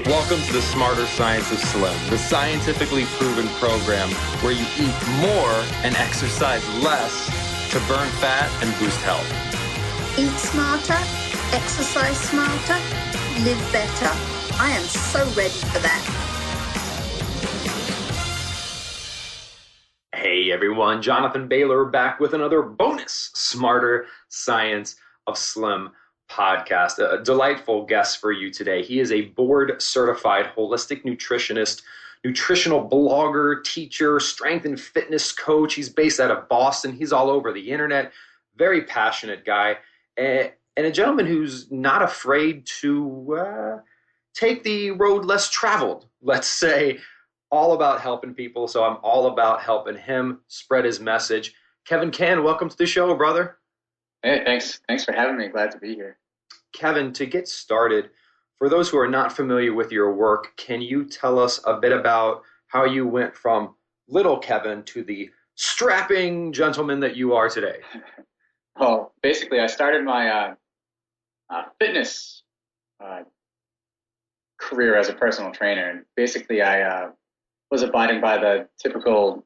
Welcome to the Smarter Science of Slim, the scientifically proven program where you eat more and exercise less to burn fat and boost health. Eat smarter, exercise smarter, live better. I am so ready for that. Hey everyone, Jonathan Bailor back with another bonus Smarter Science of Slim podcast. A delightful guest for you today. He is a board-certified holistic nutritionist, nutritional blogger, teacher, strength and fitness coach. He's based out of Boston. He's all over the internet. Very passionate guy, and a gentleman who's not afraid to take the road less traveled, let's say, all about helping people. So I'm all about helping him spread his message. Kevin Cann, welcome to the show, brother. Hey, thanks. Thanks for having me. Glad to be here. Kevin, to get started, for those who are not familiar with your work, can you tell us a bit about how you went from little Kevin to the strapping gentleman that you are today? Well, basically, I started my fitness career as a personal trainer, and basically I was abiding by the typical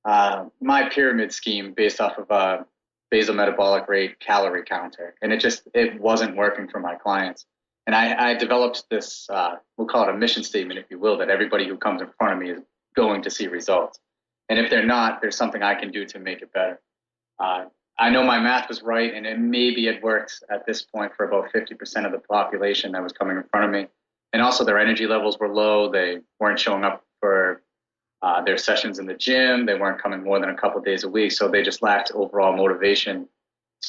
my pyramid scheme based off of basal metabolic rate calorie counter, and it wasn't working for my clients. And I developed this, we'll call it a mission statement, if you will, that everybody who comes in front of me is going to see results. And if they're not, there's something I can do to make it better. I know my math was right, and maybe it worked at this point for about 50% of the population that was coming in front of me. And also their energy levels were low. They weren't showing up for their sessions in the gym. They weren't coming more than a couple of days a week, so they just lacked overall motivation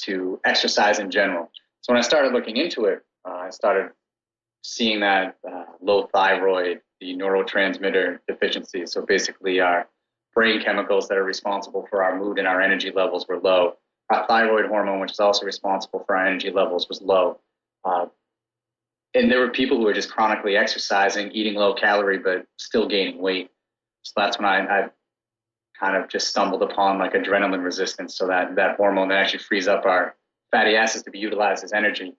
to exercise in general. So when I started looking into it, I started seeing that low thyroid, the neurotransmitter deficiencies, so basically our brain chemicals that are responsible for our mood and our energy levels were low. Our thyroid hormone, which is also responsible for our energy levels, was low. And there were people who were just chronically exercising, eating low calorie, but still gaining weight. So that's when I kind of just stumbled upon like adrenaline resistance, so that hormone that actually frees up our fatty acids to be utilized as energy.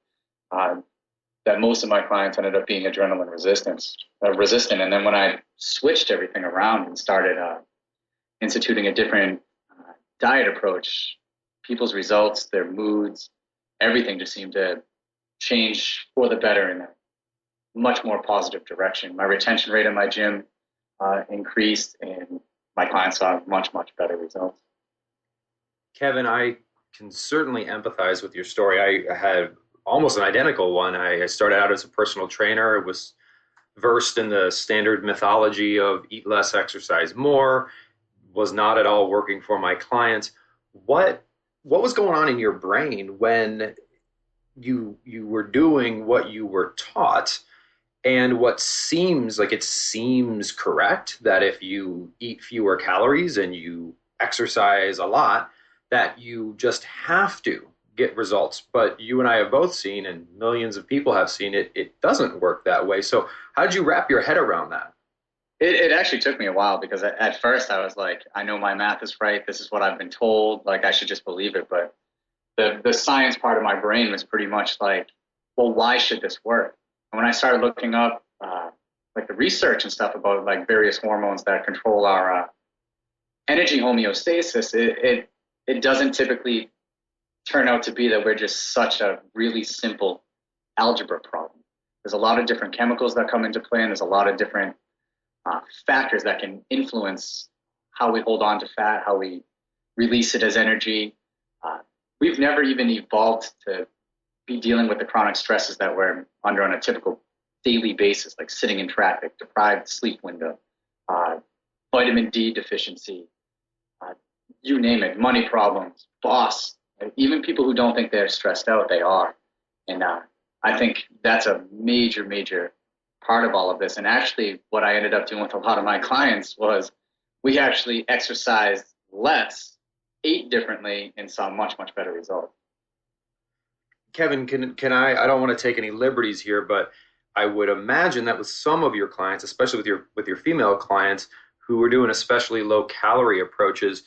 That most of my clients ended up being adrenaline resistant. And then when I switched everything around and started instituting a different diet approach, people's results, their moods, everything just seemed to change for the better in a much more positive direction. My retention rate in my gym increased, and my clients saw much, much better results. Kevin, I can certainly empathize with your story. I had almost an identical one. I started out as a personal trainer, was versed in the standard mythology of eat less, exercise more, was not at all working for my clients. What was going on in your brain when you were doing what you were taught, and what seems correct, that if you eat fewer calories and you exercise a lot, that you just have to get results? But you and I have both seen, and millions of people have seen, it doesn't work that way. So how did you wrap your head around that? It actually took me a while, because at first I was like, I know my math is right. This is what I've been told. Like, I should just believe it. But the science part of my brain was pretty much like, well, why should this work? And when I started looking up like the research and stuff about like various hormones that control our energy homeostasis, it doesn't typically turn out to be that we're just such a really simple algebra problem. There's a lot of different chemicals that come into play, and there's a lot of different factors that can influence how we hold on to fat, how we release it as energy. We've never even evolved to be dealing with the chronic stresses that we're under on a typical daily basis, like sitting in traffic, deprived sleep window, vitamin D deficiency, you name it, money problems, boss. Even people who don't think they're stressed out, they are. And I think that's a major, major part of all of this. And actually, what I ended up doing with a lot of my clients was we actually exercised less, ate differently, and saw much, much better results. Kevin, can I don't want to take any liberties here, but I would imagine that with some of your clients, especially with your female clients who were doing especially low calorie approaches,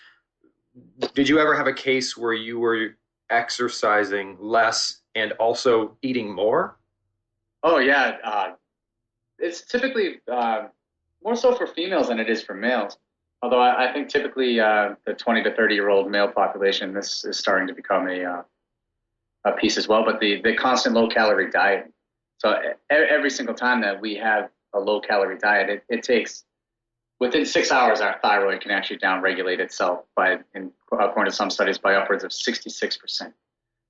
did you ever have a case where you were exercising less and also eating more? Oh yeah, it's typically more so for females than it is for males. Although I think typically the 20 to 30-year-old male population, this is starting to become a piece as well. But the constant low-calorie diet. So every single time that we have a low-calorie diet, it takes, within 6 hours, our thyroid can actually downregulate itself according to some studies, by upwards of 66%.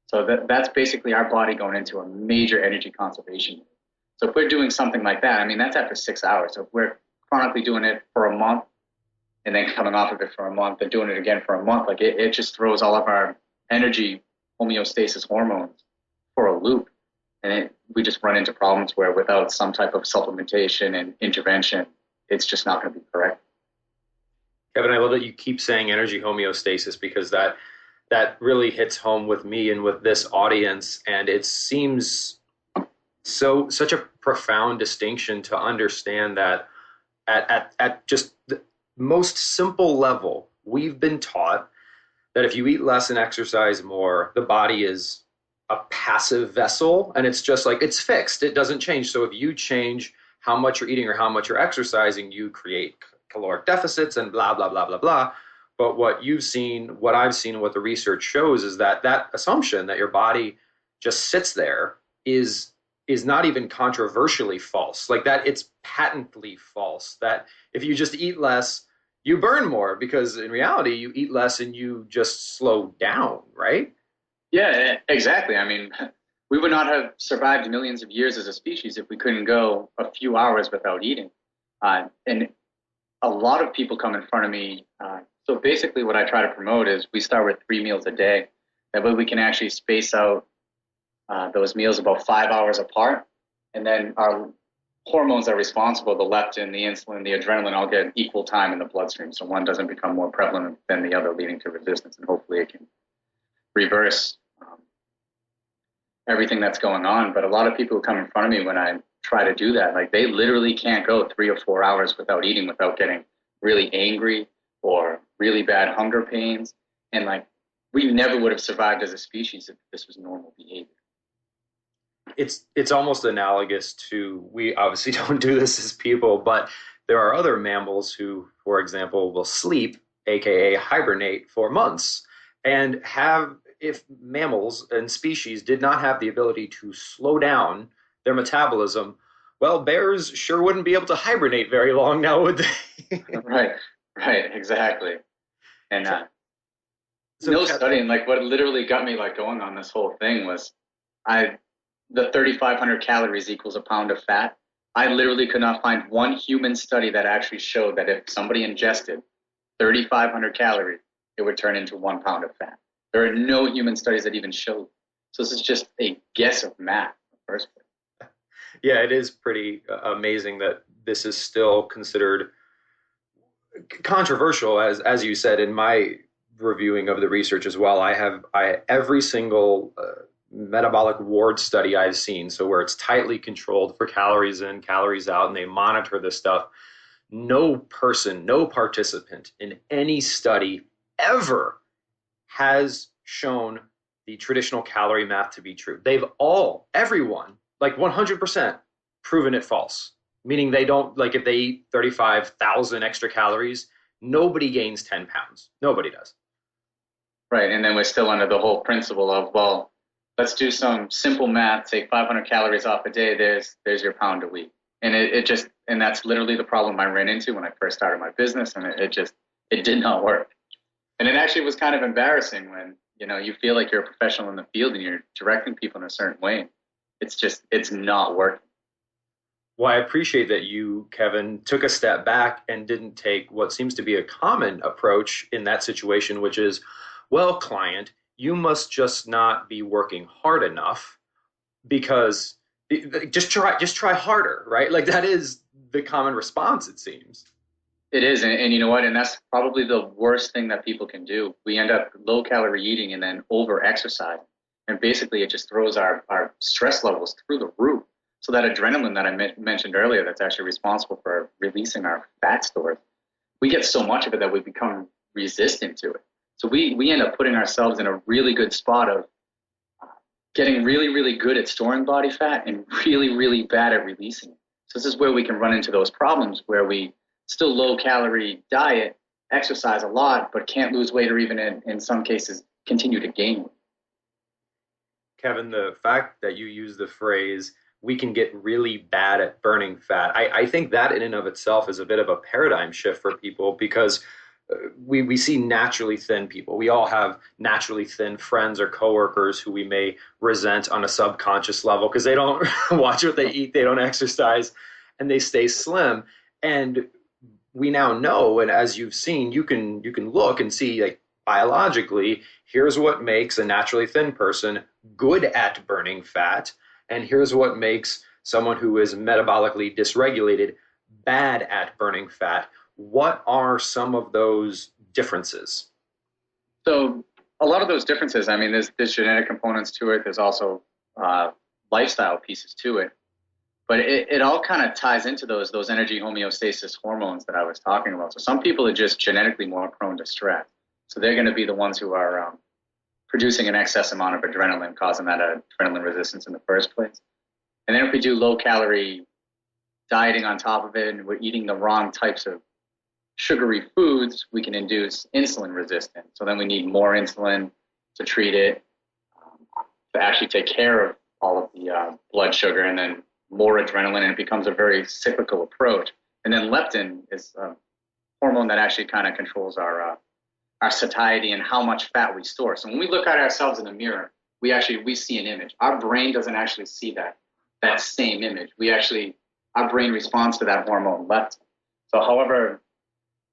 So that's basically our body going into a major energy conservation. So if we're doing something like that, I mean, that's after 6 hours. So if we're chronically doing it for a month and then coming off of it for a month and doing it again for a month, like it just throws all of our energy homeostasis hormones for a loop. And we just run into problems where without some type of supplementation and intervention, it's just not going to be correct. Kevin, I love that you keep saying energy homeostasis, because that really hits home with me and with this audience. And it seems such a profound distinction to understand that at just the most simple level, we've been taught that if you eat less and exercise more, the body is a passive vessel, and it's just like, it's fixed. It doesn't change. So if you change how much you're eating or how much you're exercising, you create caloric deficits and blah, blah, blah, blah, blah. But what you've seen, what I've seen, and what the research shows is that assumption that your body just sits there is not even controversially false. Like that, it's patently false. That if you just eat less, you burn more, because in reality, you eat less and you just slow down, right? Yeah, exactly. I mean, we would not have survived millions of years as a species if we couldn't go a few hours without eating. And a lot of people come in front of me. So basically what I try to promote is we start with 3 meals a day. That way we can actually space out those meals about 5 hours apart. And then our hormones that are responsible, the leptin, the insulin, the adrenaline, all get equal time in the bloodstream. So one doesn't become more prevalent than the other, leading to resistance. And hopefully it can reverse everything that's going on. But a lot of people who come in front of me when I try to do that, like they literally can't go 3 or 4 hours without eating without getting really angry or really bad hunger pains. And like, we never would have survived as a species if this was normal behavior. It's almost analogous to, we obviously don't do this as people, but there are other mammals who, for example, will sleep, aka hibernate, for months. And if mammals and species did not have the ability to slow down their metabolism, well, bears sure wouldn't be able to hibernate very long now, would they? Right, exactly. And So no studying, like what literally got me like going on this whole thing was the 3,500 calories equals a pound of fat. I literally could not find one human study that actually showed that if somebody ingested 3,500 calories, it would turn into 1 pound of fat. There are no human studies that even show. So this is just a guess of math in the first place. Yeah, it is pretty amazing that this is still considered controversial, as you said. In my reviewing of the research as well, I every single metabolic ward study I've seen, so where it's tightly controlled for calories in, calories out, and they monitor this stuff, no person, no participant in any study ever has shown the traditional calorie math to be true. They've everyone, like 100%, proven it false. Meaning they don't, like if they eat 35,000 extra calories, nobody gains 10 pounds. Nobody does. Right, and then we're still under the whole principle of, well, let's do some simple math, take 500 calories off a day, there's your pound a week. And and that's literally the problem I ran into when I first started my business, and it did not work. And it actually was kind of embarrassing when, you feel like you're a professional in the field and you're directing people in a certain way. It's not working. Well, I appreciate that you, Kevin, took a step back and didn't take what seems to be a common approach in that situation, which is, well, client, you must just not be working hard enough, because just try harder, right? Like that is the common response, it seems. It is, and you know what? And that's probably the worst thing that people can do. We end up low calorie eating and then over exercising. And basically it just throws our stress levels through the roof. So that adrenaline that I mentioned earlier, that's actually responsible for releasing our fat stores, we get so much of it that we become resistant to it. So we end up putting ourselves in a really good spot of getting really, really good at storing body fat and really, really bad at releasing it. So this is where we can run into those problems where we still low calorie diet, exercise a lot, but can't lose weight or even in some cases continue to gain weight. Kevin, the fact that you use the phrase, we can get really bad at burning fat, I think that in and of itself is a bit of a paradigm shift for people because we see naturally thin people. We all have naturally thin friends or coworkers who we may resent on a subconscious level because they don't watch what they eat, they don't exercise, and they stay slim. And we now know, and as you've seen, you can look and see, like, biologically, here's what makes a naturally thin person good at burning fat, and here's what makes someone who is metabolically dysregulated bad at burning fat. What are some of those differences? So a lot of those differences, I mean, there's genetic components to it. There's also lifestyle pieces to it. But it all kind of ties into those energy homeostasis hormones that I was talking about. So some people are just genetically more prone to stress. So they're going to be the ones who are producing an excess amount of adrenaline, causing that adrenaline resistance in the first place. And then if we do low-calorie dieting on top of it and we're eating the wrong types of sugary foods, we can induce insulin resistance. So then we need more insulin to treat it, to actually take care of all of the blood sugar, and then more adrenaline, and it becomes a very cyclical approach. And then leptin is a hormone that actually kind of controls our satiety and how much fat we store. So when we look at ourselves in the mirror, we see an image. Our brain doesn't actually see that same image. Our brain responds to that hormone leptin. So however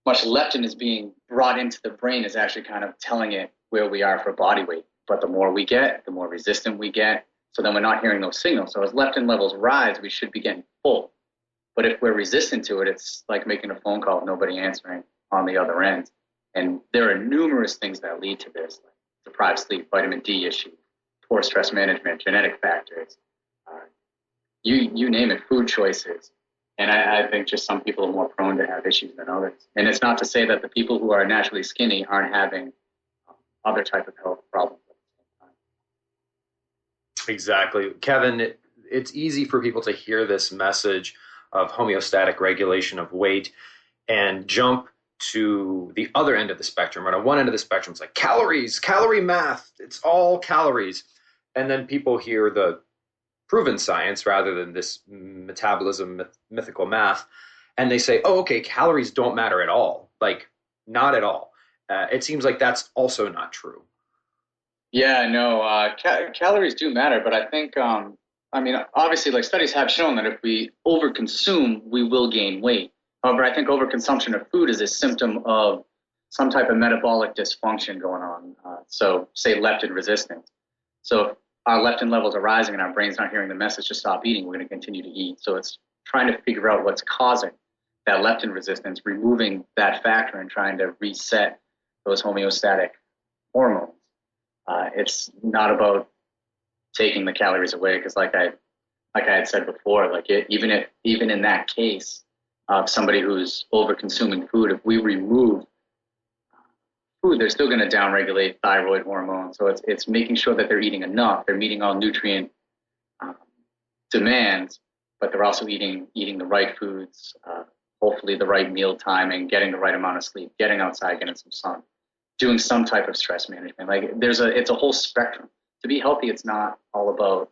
much leptin is being brought into the brain is actually kind of telling it where we are for body weight. But the more we get, the more resistant we get. So then we're not hearing those signals. So as leptin levels rise, we should be getting full. But if we're resistant to it, it's like making a phone call with nobody answering on the other end. And there are numerous things that lead to this, like deprived sleep, vitamin D issues, poor stress management, genetic factors, you name it, food choices. And I think just some people are more prone to have issues than others. And it's not to say that the people who are naturally skinny aren't having other type of health problems at the same time. Exactly. Kevin, it's easy for people to hear this message of homeostatic regulation of weight and jump to the other end of the spectrum. Right on one end of the spectrum, it's like calories, calorie math, it's all calories. And then people hear the proven science rather than this metabolism mythical math, and they say, oh, okay, calories don't matter at all. Like, not at all. It seems like that's also not true. Yeah, no, calories do matter, but I think, obviously, like, studies have shown that if we overconsume, we will gain weight. However, I think overconsumption of food is a symptom of some type of metabolic dysfunction going on. So, say leptin resistance. So if our leptin levels are rising and our brain's not hearing the message to stop eating, we're going to continue to eat. So it's trying to figure out what's causing that leptin resistance, removing that factor and trying to reset those homeostatic hormones. It's not about taking the calories away, because like I had said before, like even in that case of somebody who's over consuming food, if we remove food, they're still going to downregulate thyroid hormones. So it's making sure that they're eating enough, they're meeting all nutrient demands, but they're also eating the right foods, hopefully the right meal timing, getting the right amount of sleep, getting outside, getting some sun, doing some type of stress management. Like it's a whole spectrum. To be healthy, it's not all about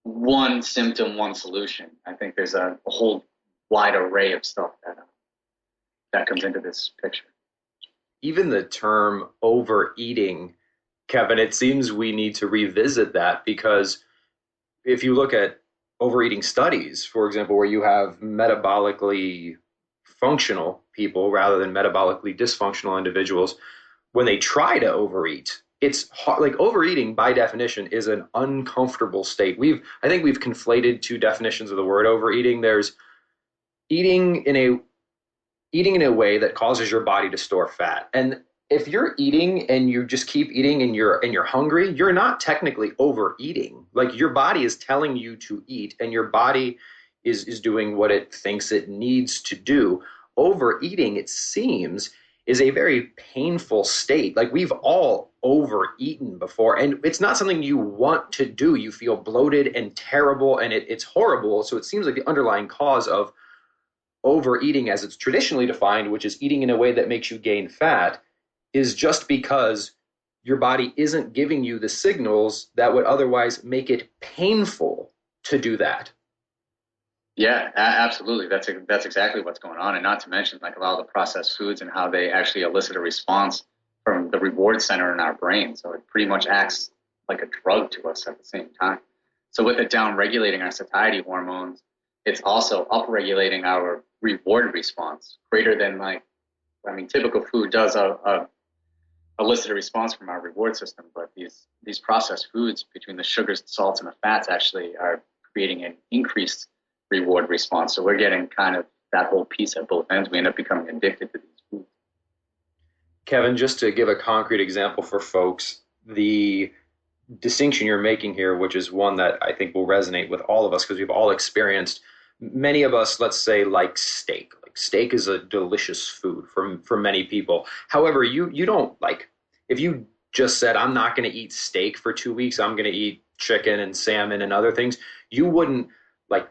one symptom, one solution. I think there's a whole wide array of stuff that comes into this picture. Even the term overeating, Kevin, it seems we need to revisit that, because if you look at overeating studies, for example, where you have metabolically functional people rather than metabolically dysfunctional individuals, when they try to overeat, it's hard. Like, overeating by definition is an uncomfortable state. I think we've conflated two definitions of the word overeating. There's eating in a way that causes your body to store fat. And if you're eating and you just keep eating and you're hungry, you're not technically overeating. Like, your body is telling you to eat, and your body is doing what it thinks it needs to do. Overeating, it seems, is a very painful state. Like, we've all overeaten before, and it's not something you want to do. You feel bloated and terrible, and it's horrible. So it seems like the underlying cause of overeating, as it's traditionally defined, which is eating in a way that makes you gain fat, is just because your body isn't giving you the signals that would otherwise make it painful to do that. Yeah, absolutely. That's exactly what's going on. And not to mention, like, a lot of the processed foods and how they actually elicit a response from the reward center in our brain. So it pretty much acts like a drug to us at the same time. So with it down regulating our satiety hormones, it's also upregulating our reward response greater than, typical food does elicit a response from our reward system, but these processed foods, between the sugars, the salts, and the fats, actually are creating an increased reward response. So we're getting kind of that whole piece at both ends. We end up becoming addicted to these foods. Kevin, just to give a concrete example for folks, the distinction you're making here, which is one that I think will resonate with all of us because we've all experienced, many of us, let's say, like steak. Like steak is a delicious food for many people. However, you don't, like, if you just said, I'm not going to eat steak for 2 weeks, I'm going to eat chicken and salmon and other things, you wouldn't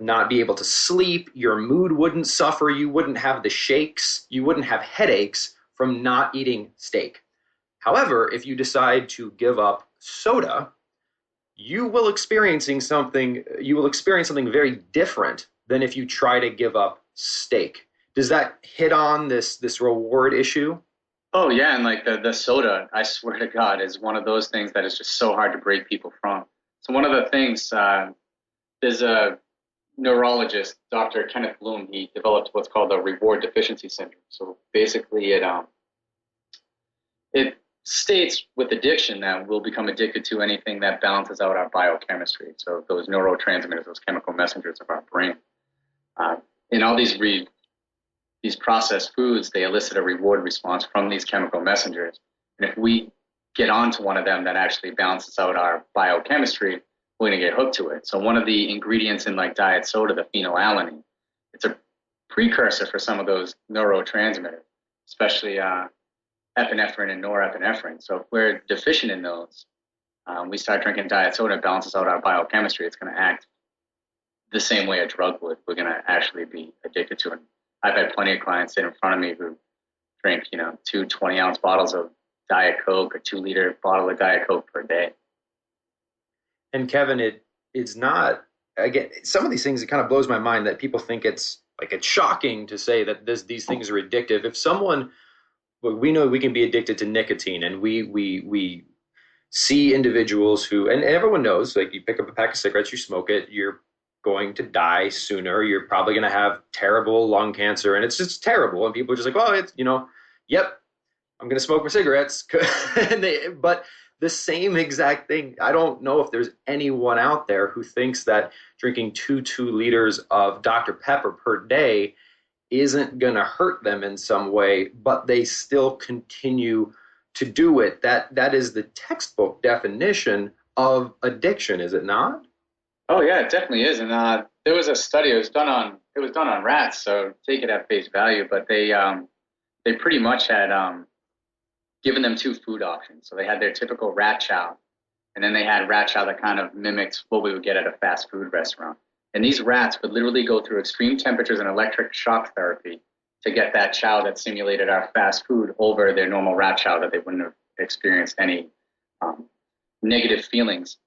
not be able to sleep, your mood wouldn't suffer, you wouldn't have the shakes, you wouldn't have headaches from not eating steak. However, if you decide to give up soda, you will experience something very different than if you try to give up steak. Does that hit on this reward issue? Oh yeah, and the soda, I swear to God, is one of those things that is just so hard to break people from. So one of the things, there's a neurologist, Dr. Kenneth Bloom, he developed what's called the reward deficiency syndrome. So basically it states with addiction that we'll become addicted to anything that balances out our biochemistry. So those neurotransmitters, those chemical messengers of our brain. In all these processed foods, they elicit a reward response from these chemical messengers. And if we get onto one of them that actually balances out our biochemistry, we're going to get hooked to it. So one of the ingredients in diet soda, the phenylalanine, it's a precursor for some of those neurotransmitters, especially epinephrine and norepinephrine. So if we're deficient in those, we start drinking diet soda, it balances out our biochemistry. It's going to act the same way a drug would. We're going to actually be addicted to it. I've had plenty of clients sit in front of me who drink, 2 20-ounce bottles of Diet Coke or 2-liter bottle of Diet Coke per day. And Kevin, it's not, again, some of these things, it kind of blows my mind that people think it's shocking to say that these things are addictive. If someone, we know we can be addicted to nicotine, and we see individuals who, and everyone knows, you pick up a pack of cigarettes, you smoke it, you're going to die sooner. You're probably going to have terrible lung cancer, and it's just terrible. And people are just like, oh, it's, yep, I'm going to smoke my cigarettes. But the same exact thing, I don't know if there's anyone out there who thinks that drinking 2 liters of Dr. Pepper per day isn't going to hurt them in some way, but they still continue to do it. That is the textbook definition of addiction, is it not? Oh yeah, it definitely is. And there was a study. It was done on rats, so take it at face value. But they pretty much had given them 2 food options. So they had their typical rat chow, and then they had rat chow that kind of mimics what we would get at a fast food restaurant. And these rats would literally go through extreme temperatures and electric shock therapy to get that chow that simulated our fast food over their normal rat chow, that they wouldn't have experienced any negative feelings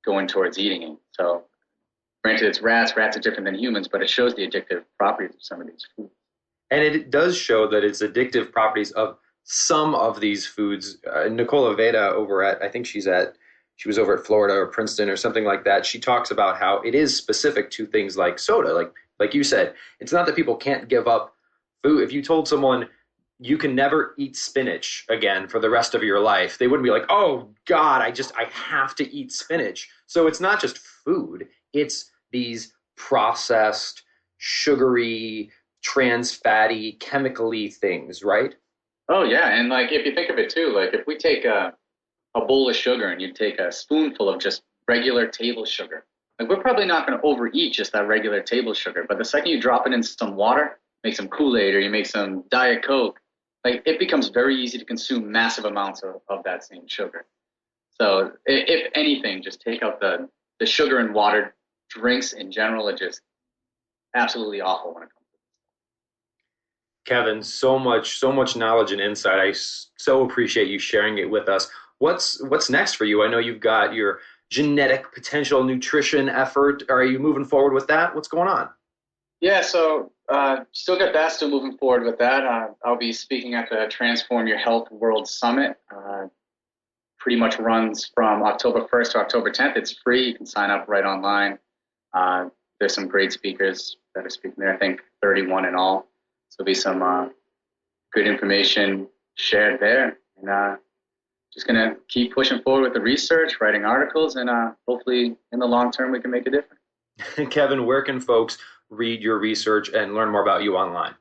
going towards eating it. So granted, it's rats. Rats are different than humans, but it shows the addictive properties of some of these foods. And it does show that it's addictive properties of some of these foods. Nicola Veda over at, I think she was over at Florida or Princeton or something like that. She talks about how it is specific to things like soda. Like you said, it's not that people can't give up food. If you told someone you can never eat spinach again for the rest of your life, they wouldn't be like, oh God, I have to eat spinach. So it's not just food. It's these processed, sugary, trans fatty, chemically things, right? Oh yeah, and if you think of it too, if we take a bowl of sugar and you take a spoonful of just regular table sugar, we're probably not going to overeat just that regular table sugar. But the second you drop it in some water, make some Kool-Aid or you make some Diet Coke, like it becomes very easy to consume massive amounts of that same sugar. So if anything, just take out the sugar and water. Drinks in general are just absolutely awful when it comes to this. Kevin, so much knowledge and insight. I so appreciate you sharing it with us. What's next for you? I know you've got your genetic potential nutrition effort. Are you moving forward with that? What's going on? Yeah, so still got that, still moving forward with that. I'll be speaking at the Transform Your Health World Summit. Pretty much runs from October 1st to October 10th. It's free. You can sign up right online. There's some great speakers that are speaking there, I think 31 in all. So there'll be some good information shared there. And just going to keep pushing forward with the research, writing articles, and hopefully in the long term we can make a difference. Kevin, where can folks read your research and learn more about you online?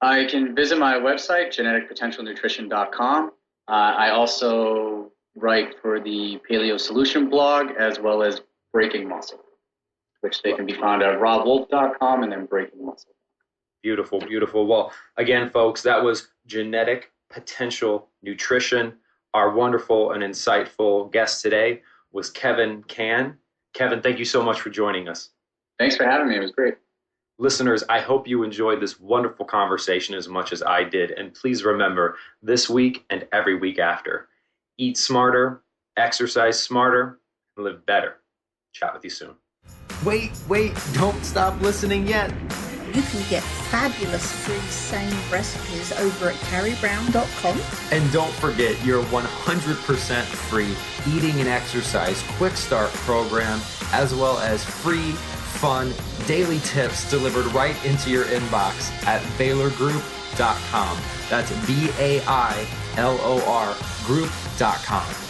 I can visit my website, geneticpotentialnutrition.com. I also write for the Paleo Solution blog as well as Breaking Muscle, which they can be found at robwolf.com and then Breaking Muscle. Beautiful, beautiful. Well, again, folks, that was Genetic Potential Nutrition. Our wonderful and insightful guest today was Kevin Cann. Kevin, thank you so much for joining us. Thanks for having me. It was great. Listeners, I hope you enjoyed this wonderful conversation as much as I did. And please remember, this week and every week after, eat smarter, exercise smarter, and live better. Chat with you soon. Wait, don't stop listening yet. You can get fabulous free SANE recipes over at carriebrown.com. And don't forget your 100% free eating and exercise quick start program, as well as free, fun, daily tips delivered right into your inbox at bailorgroup.com. That's BAILOR group.com.